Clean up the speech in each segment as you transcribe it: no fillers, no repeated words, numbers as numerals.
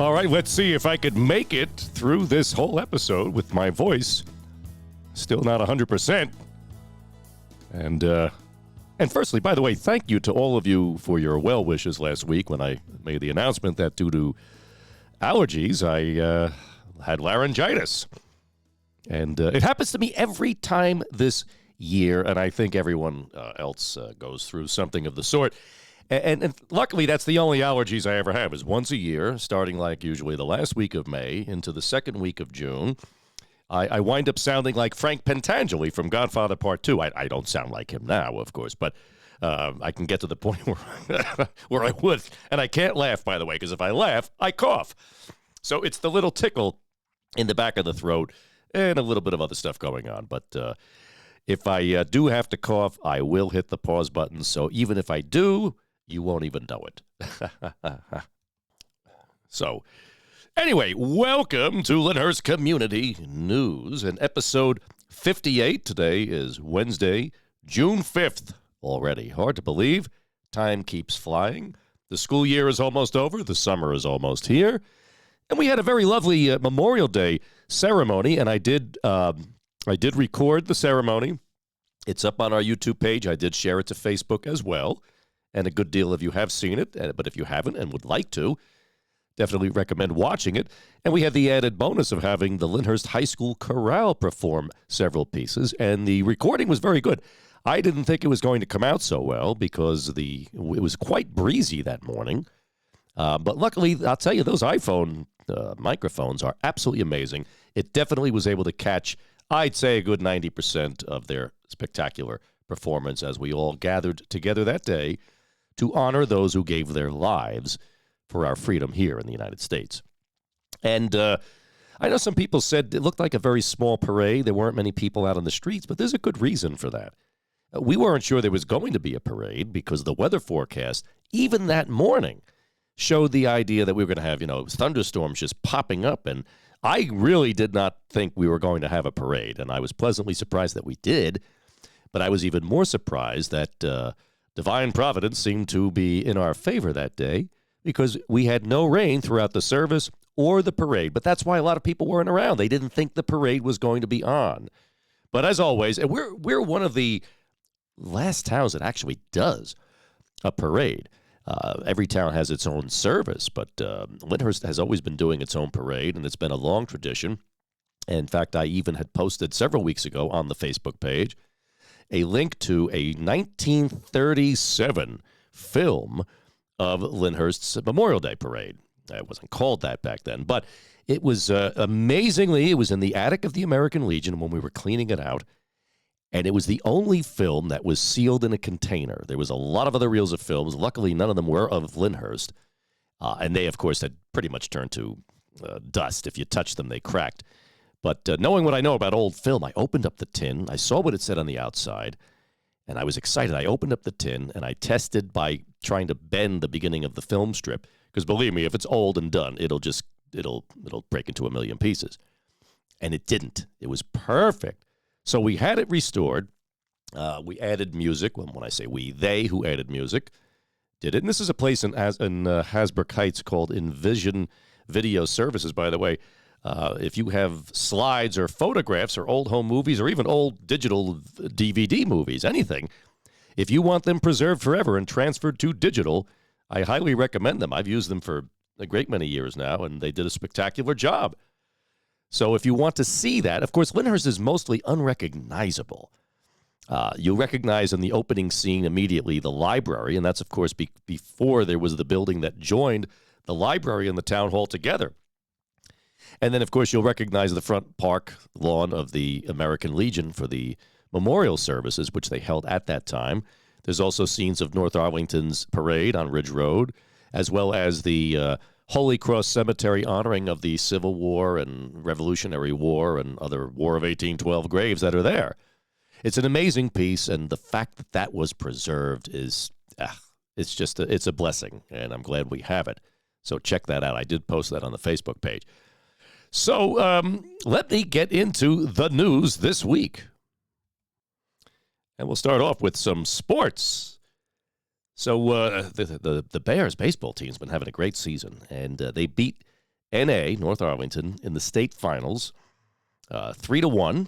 All right, let's see if I could make it through this whole episode with my voice still not 100%. And firstly, by the way, thank you to all of you for your well wishes last week when I made the announcement that due to allergies, I had laryngitis. And it happens to me every time this year, and I think everyone else goes through something of the sort. And luckily, that's the only allergies I ever have, is once a year, starting like usually the last week of May into the second week of June. I wind up sounding like Frank Pentangeli from Godfather Part 2. I don't sound like him now, of course, but I can get to the point where I would. And I can't laugh, by the way, because if I laugh, I cough. So it's the little tickle in the back of the throat and a little bit of other stuff going on. But if I do have to cough, I will hit the pause button. So even if I do, you won't even know it. So, anyway, welcome to Lyndhurst Community News and episode 58. Today is Wednesday, June 5th already. Hard to believe. Time keeps flying. The school year is almost over. The summer is almost here. And we had a very lovely Memorial Day ceremony, and I did record the ceremony. It's up on our YouTube page. I did share it to Facebook as well. And a good deal of you have seen it, but if you haven't and would like to, definitely recommend watching it. And we had the added bonus of having the Lyndhurst High School Chorale perform several pieces, and the recording was very good. I didn't think it was going to come out so well because it was quite breezy that morning. But luckily, I'll tell you, those iPhone microphones are absolutely amazing. It definitely was able to catch, I'd say, a good 90% of their spectacular performance as we all gathered together that day to honor those who gave their lives for our freedom here in the United States. And I know some people said it looked like a very small parade. There weren't many people out on the streets, but there's a good reason for that. We weren't sure there was going to be a parade because the weather forecast, even that morning, showed the idea that we were going to have, thunderstorms just popping up. And I really did not think we were going to have a parade, and I was pleasantly surprised that we did. But I was even more surprised that divine providence seemed to be in our favor that day because we had no rain throughout the service or the parade. But that's why a lot of people weren't around. They didn't think the parade was going to be on. But as always, and we're one of the last towns that actually does a parade. Every town has its own service, but Lyndhurst has always been doing its own parade, and it's been a long tradition. In fact, I even had posted several weeks ago on the Facebook page a link to a 1937 film of Lyndhurst's Memorial Day Parade. It wasn't called that back then, but it was amazingly, it was in the attic of the American Legion when we were cleaning it out, and it was the only film that was sealed in a container. There was a lot of other reels of films. Luckily, none of them were of Lyndhurst, and they, of course, had pretty much turned to dust. If you touched them, they cracked. But knowing what I know about old film, I opened up the tin. I saw what it said on the outside, and I was excited. I opened up the tin, and I tested by trying to bend the beginning of the film strip. Because believe me, if it's old and done, it'll break into a million pieces. And it didn't. It was perfect. So we had it restored. We added music. Well, when I say we, they who added music did it. And this is a place in Hasbrook Heights called Envision Video Services, by the way. If you have slides or photographs or old home movies or even old digital DVD movies, anything, if you want them preserved forever and transferred to digital, I highly recommend them. I've used them for a great many years now, and they did a spectacular job. So if you want to see that, of course, Lyndhurst is mostly unrecognizable. You'll recognize in the opening scene immediately the library, and that's, of course, before there was the building that joined the library and the town hall together. And then, of course, you'll recognize the front park lawn of the American Legion for the memorial services, which they held at that time. There's also scenes of North Arlington's parade on Ridge Road, as well as the Holy Cross Cemetery honoring of the Civil War and Revolutionary War and other War of 1812 graves that are there. It's an amazing piece, and the fact that that was preserved is, it's a blessing, and I'm glad we have it. So check that out. I did post that on the Facebook page. So let me get into the news this week. And we'll start off with some sports. So the Bears baseball team's been having a great season, and they beat NA, North Arlington, in the state finals, 3-1.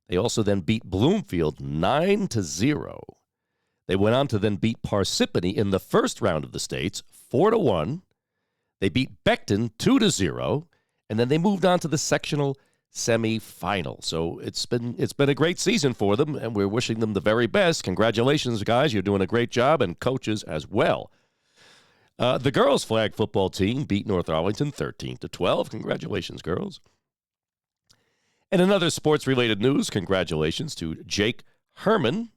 They also then beat Bloomfield 9-0. They went on to then beat Parsippany in the first round of the states 4-1. They beat Beckton 2-0, and then they moved on to the sectional semifinal. So it's been a great season for them, and we're wishing them the very best. Congratulations, guys. You're doing a great job, and coaches as well. The girls' flag football team beat North Arlington 13-12. Congratulations, girls. And another sports-related news, congratulations to Jake Herman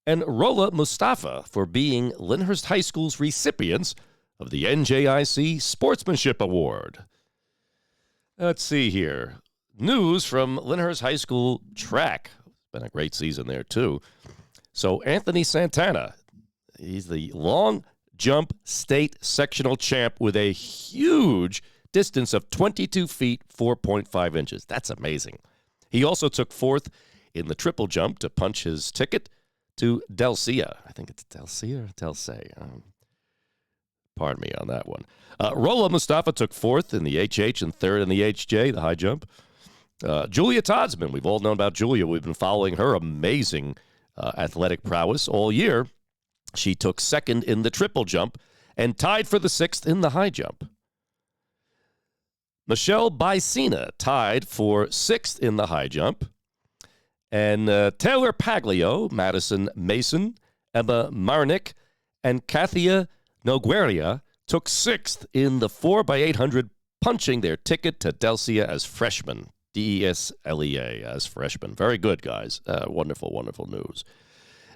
and Rola Mustafa for being Lyndhurst High School's recipients of the NJIC Sportsmanship Award. Let's see here. News from Lyndhurst High School track. It's been a great season there, too. So Anthony Santana, he's the long jump state sectional champ with a huge distance of 22 feet, 4.5 inches. That's amazing. He also took fourth in the triple jump to punch his ticket to Delcia. I think it's Delcia or Delsay. Pardon me on that one. Rola Mustafa took fourth in the HH and third in the HJ, the high jump. Julia Todsman, we've all known about Julia. We've been following her amazing athletic prowess all year. She took second in the triple jump and tied for the sixth in the high jump. Michelle Bicina tied for sixth in the high jump. And Taylor Paglio, Madison Mason, Emma Marnick, and Kathia Nogueria took sixth in the 4x800, punching their ticket to Delcia as freshmen. DESLEA as freshmen. Very good, guys. Wonderful, wonderful news.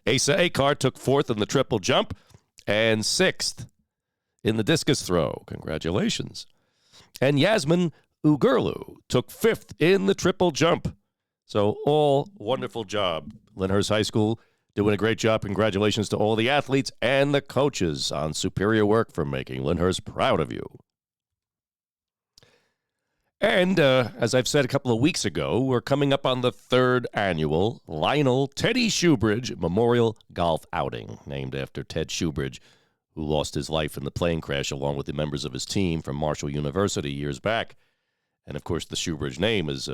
Asa Akar took fourth in the triple jump and sixth in the discus throw. Congratulations. And Yasmin Ugurlu took fifth in the triple jump. So all wonderful job. Lyndhurst High School doing a great job. Congratulations to all the athletes and the coaches on superior work for making Lyndhurst proud of you. And as I've said a couple of weeks ago, we're coming up on the third annual Lionel Teddy Shoebridge Memorial Golf Outing, named after Ted Shoebridge, who lost his life in the plane crash along with the members of his team from Marshall University years back. And, of course, the Shoebridge name is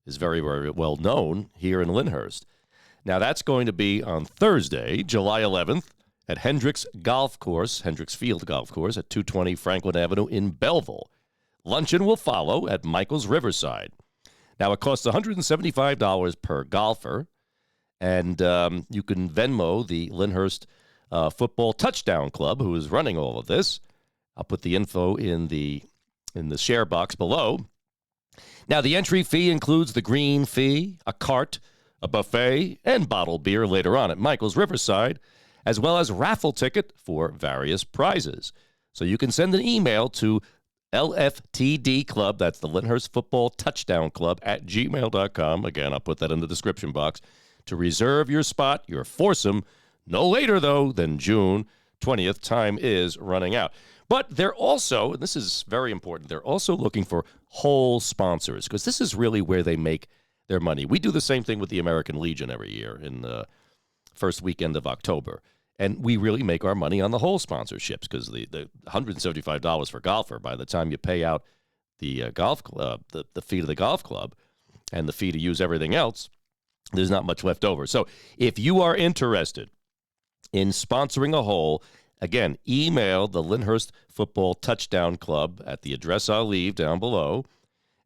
very, very well known here in Lyndhurst. Now, that's going to be on Thursday, July 11th, at Hendricks Field Golf Course at 220 Franklin Avenue in Belleville. Luncheon will follow at Michael's Riverside. Now, it costs $175 per golfer, and you can Venmo the Lyndhurst Football Touchdown Club, who is running all of this. I'll put the info in the share box below. Now, the entry fee includes the green fee, a cart, a buffet, and bottled beer later on at Michael's Riverside, as well as raffle ticket for various prizes. So you can send an email to LFTDClub, that's the Lyndhurst Football Touchdown Club, at gmail.com. Again, I'll put that in the description box to reserve your spot, your foursome, no later, though, than June 20th. Time is running out. But they're also, and this is very important, they're also looking for whole sponsors, because this is really where they make their money. We do the same thing with the American Legion every year in the first weekend of October. And we really make our money on the whole sponsorships, because the $175 for golfer, by the time you pay out the golf club, the fee to the golf club, and the fee to use everything else, there's not much left over. So if you are interested in sponsoring a hole, again, email the Lyndhurst Football Touchdown Club at the address I'll leave down below.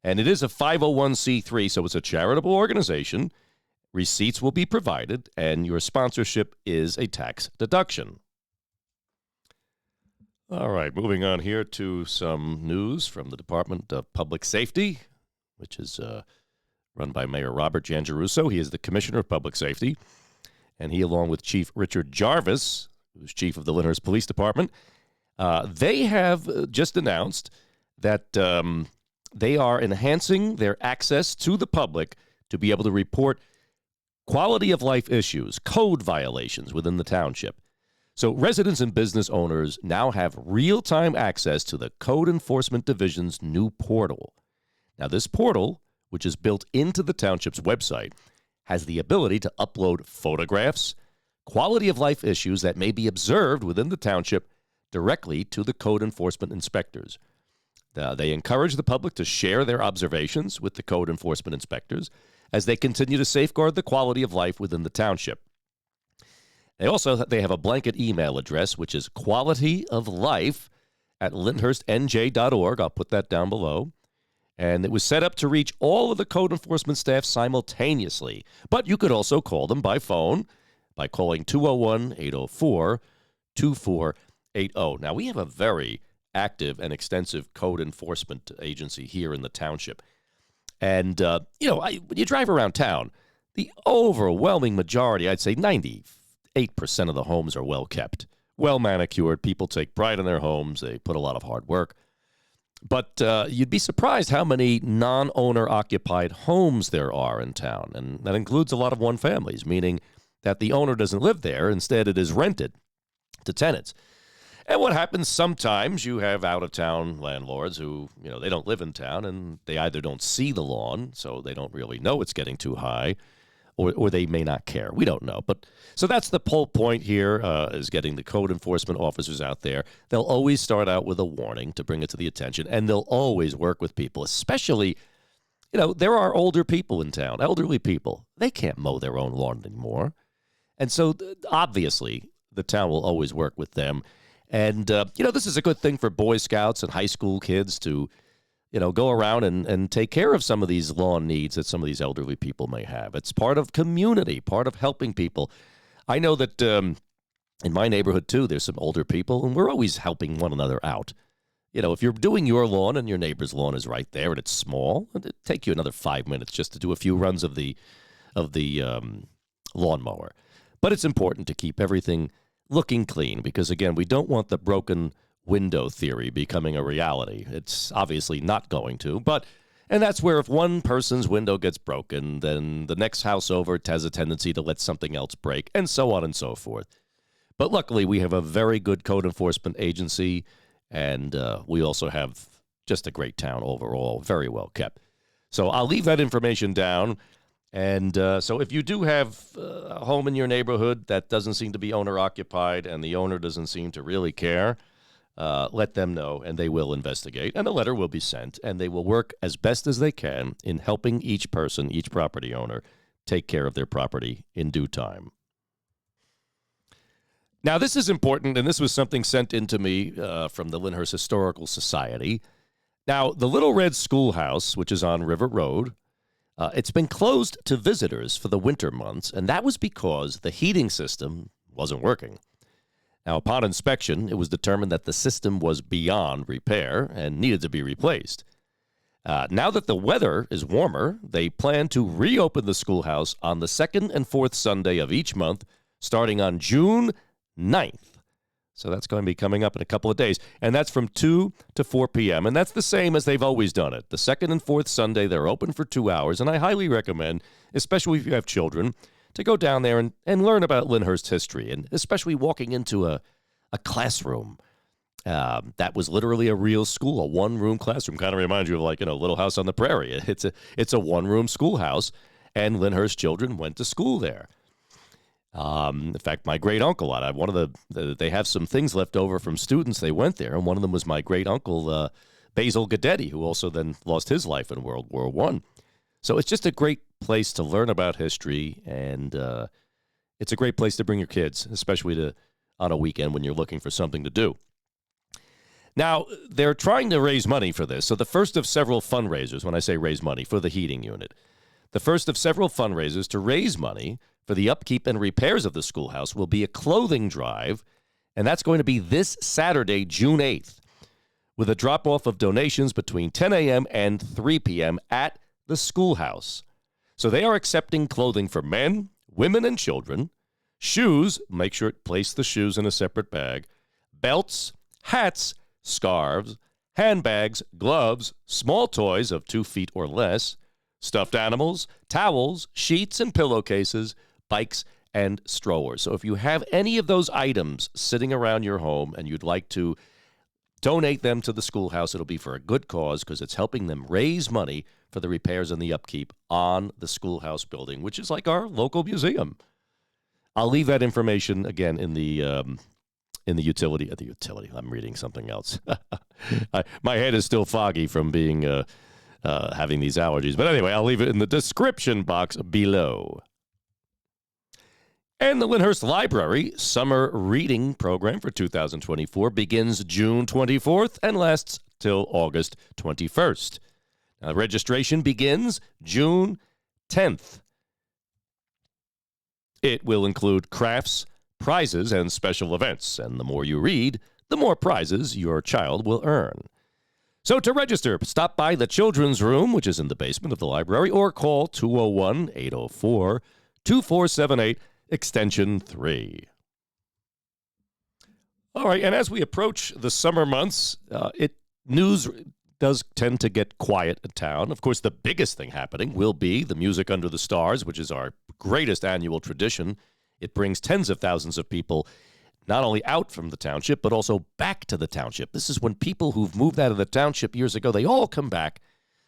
And it is a 501c3, so it's a charitable organization. Receipts will be provided, and your sponsorship is a tax deduction. All right, moving on here to some news from the Department of Public Safety, which is run by Mayor Robert Giangiarusso. He is the Commissioner of Public Safety, and he, along with Chief Richard Jarvis, who's Chief of the Lyndhurst Police Department, they have just announced that they are enhancing their access to the public to be able to report quality of life issues, code violations within the township. So residents and business owners now have real-time access to the Code Enforcement Division's new portal. Now, this portal, which is built into the township's website, has the ability to upload photographs, quality of life issues that may be observed within the township directly to the code enforcement inspectors. They encourage the public to share their observations with the code enforcement inspectors as they continue to safeguard the quality of life within the township. They have a blanket email address, which is qualityoflife@lyndhurstnj.org. I'll put that down below. And it was set up to reach all of the code enforcement staff simultaneously. But you could also call them by phone by calling 201-804-2480. Now, we have a very active and extensive code enforcement agency here in the township. And, when you drive around town, the overwhelming majority, I'd say 98% of the homes are well kept, well manicured. People take pride in their homes. They put a lot of hard work. But you'd be surprised how many non-owner occupied homes there are in town. And that includes a lot of one families, meaning that the owner doesn't live there. Instead, it is rented to tenants. And what happens sometimes, you have out-of-town landlords who, they don't live in town, and they either don't see the lawn, so they don't really know it's getting too high, or they may not care. We don't know. But so that's the whole point here, is getting the code enforcement officers out there. They'll always start out with a warning to bring it to the attention, and they'll always work with people, especially, there are older people in town, elderly people. They can't mow their own lawn anymore. And so, obviously, the town will always work with them. And, this is a good thing for Boy Scouts and high school kids to, go around and take care of some of these lawn needs that some of these elderly people may have. It's part of community, part of helping people. I know that in my neighborhood, too, there's some older people, and we're always helping one another out. If you're doing your lawn and your neighbor's lawn is right there and it's small, it'll take you another 5 minutes just to do a few runs of the lawnmower. But it's important to keep everything looking clean because, again, we don't want the broken window theory becoming a reality. It's obviously not going to, and that's where if one person's window gets broken, then the next house over has a tendency to let something else break, and so on and so forth. But luckily, we have a very good code enforcement agency, and we also have just a great town overall, very well kept. So I'll leave that information down. And so if you do have a home in your neighborhood that doesn't seem to be owner-occupied and the owner doesn't seem to really care, let them know, and they will investigate. And a letter will be sent, and they will work as best as they can in helping each person, each property owner, take care of their property in due time. Now, this is important, and this was something sent in to me from the Lyndhurst Historical Society. Now, the Little Red Schoolhouse, which is on River Road, it's been closed to visitors for the winter months, and that was because the heating system wasn't working. Now, upon inspection, it was determined that the system was beyond repair and needed to be replaced. Now that the weather is warmer, they plan to reopen the schoolhouse on the second and fourth Sunday of each month, starting on June 9th. So that's going to be coming up in a couple of days. And that's from 2 to 4 p.m. And that's the same as they've always done it. The second and fourth Sunday, they're open for 2 hours. And I highly recommend, especially if you have children, to go down there and learn about Lyndhurst history, and especially walking into a classroom. That was literally a real school, a one-room classroom. Kind of reminds you of Little House on the Prairie. It's a one-room schoolhouse, and Lyndhurst children went to school there. In fact, my great uncle, they have some things left over from students. They went there, and one of them was my great uncle, Basil Gadetti, who also then lost his life in World War I. So it's just a great place to learn about history, and it's a great place to bring your kids, especially on a weekend when you're looking for something to do. Now, they're trying to raise money for this. So the first of several fundraisers, when I say raise money, for the heating unit, the first of several fundraisers to raise money for the upkeep and repairs of the schoolhouse will be a clothing drive, and that's going to be this Saturday, June 8th, with a drop-off of donations between 10 a.m. and 3 p.m. at the schoolhouse. So they are accepting clothing for men, women, and children, shoes, make sure to place the shoes in a separate bag, belts, hats, scarves, handbags, gloves, small toys of 2 feet or less, stuffed animals, towels, sheets and pillowcases, bikes, and strollers. So if you have any of those items sitting around your home and you'd like to donate them to the schoolhouse, it'll be for a good cause because it's helping them raise money for the repairs and the upkeep on the schoolhouse building, which is like our local museum. I'll leave that information again in the in the utility. I'm reading something else. My head is still foggy from being having these allergies. But anyway, I'll leave it in the description box below. And the Lyndhurst Library Summer Reading Program for 2024 begins June 24th and lasts till August 21st. Now, registration begins June 10th. It will include crafts, prizes, and special events. And the more you read, the more prizes your child will earn. So to register, stop by the Children's Room, which is in the basement of the library, or call 201-804-2478, extension 3. All right, and as we approach the summer months, news does tend to get quiet in town. Of course, the biggest thing happening will be the Music Under the Stars, which is our greatest annual tradition. It brings tens of thousands of people not only out from the township, but also back to the township. This is when people who've moved out of the township years ago, they all come back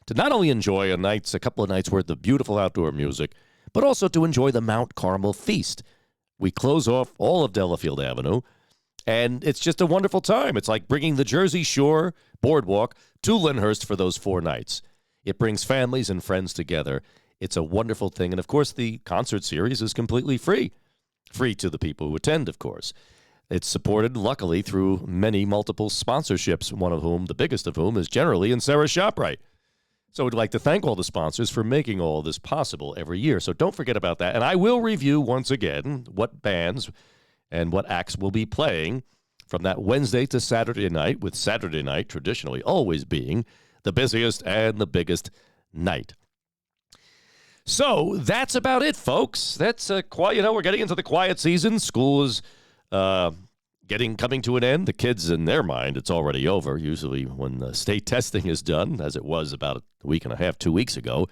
to not only enjoy a couple of nights worth of beautiful outdoor music, but also to enjoy the Mount Carmel Feast. We close off all of Delafield Avenue, and it's just a wonderful time. It's like bringing the Jersey Shore Boardwalk to Lyndhurst for those 4 nights. It brings families and friends together. It's a wonderful thing. And, of course, the concert series is completely free. Free to the people who attend, of course. It's supported, luckily, through multiple sponsorships, one of whom, the biggest of whom, is Generally and Sarah ShopRite. So we'd like to thank all the sponsors for making all this possible every year. So don't forget about that. And I will review once again what bands and what acts will be playing from that Wednesday to Saturday night, with Saturday night traditionally always being the busiest and the biggest night. So that's about it, folks. That's quiet. We're getting into the quiet season. School is coming to an end. The kids, in their mind, it's already over. Usually when the state testing is done, as it was about a week and a half, 2 weeks ago,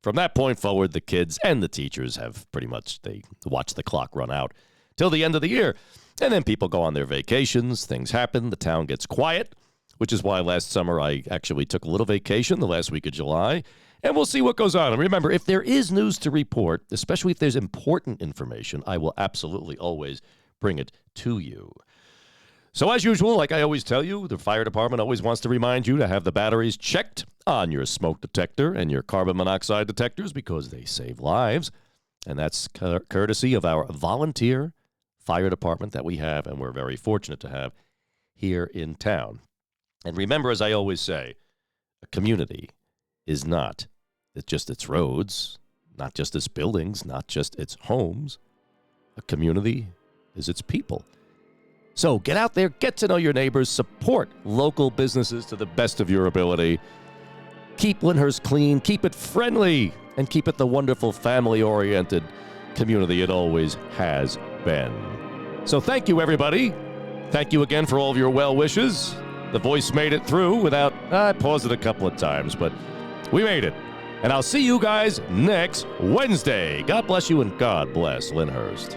from that point forward, the kids and the teachers have pretty much, they watch the clock run out till the end of the year. And then people go on their vacations. Things happen. The town gets quiet, which is why last summer I actually took a little vacation the last week of July. And we'll see what goes on. And remember, if there is news to report, especially if there's important information, I will absolutely always bring it to you. So as usual, like I always tell you, the fire department always wants to remind you to have the batteries checked on your smoke detector and your carbon monoxide detectors because they save lives. And that's courtesy of our volunteer fire department that we have, and we're very fortunate to have here in town. And remember, as I always say, a community is not just its roads, not just its buildings, not just its homes. A community is its people. So get out there, get to know your neighbors, support local businesses to the best of your ability. Keep Lyndhurst clean, keep it friendly, and keep it the wonderful family-oriented community it always has been. So thank you, everybody. Thank you again for all of your well wishes. The voice made it through without, I paused it a couple of times, but we made it. And I'll see you guys next Wednesday. God bless you and God bless Lyndhurst.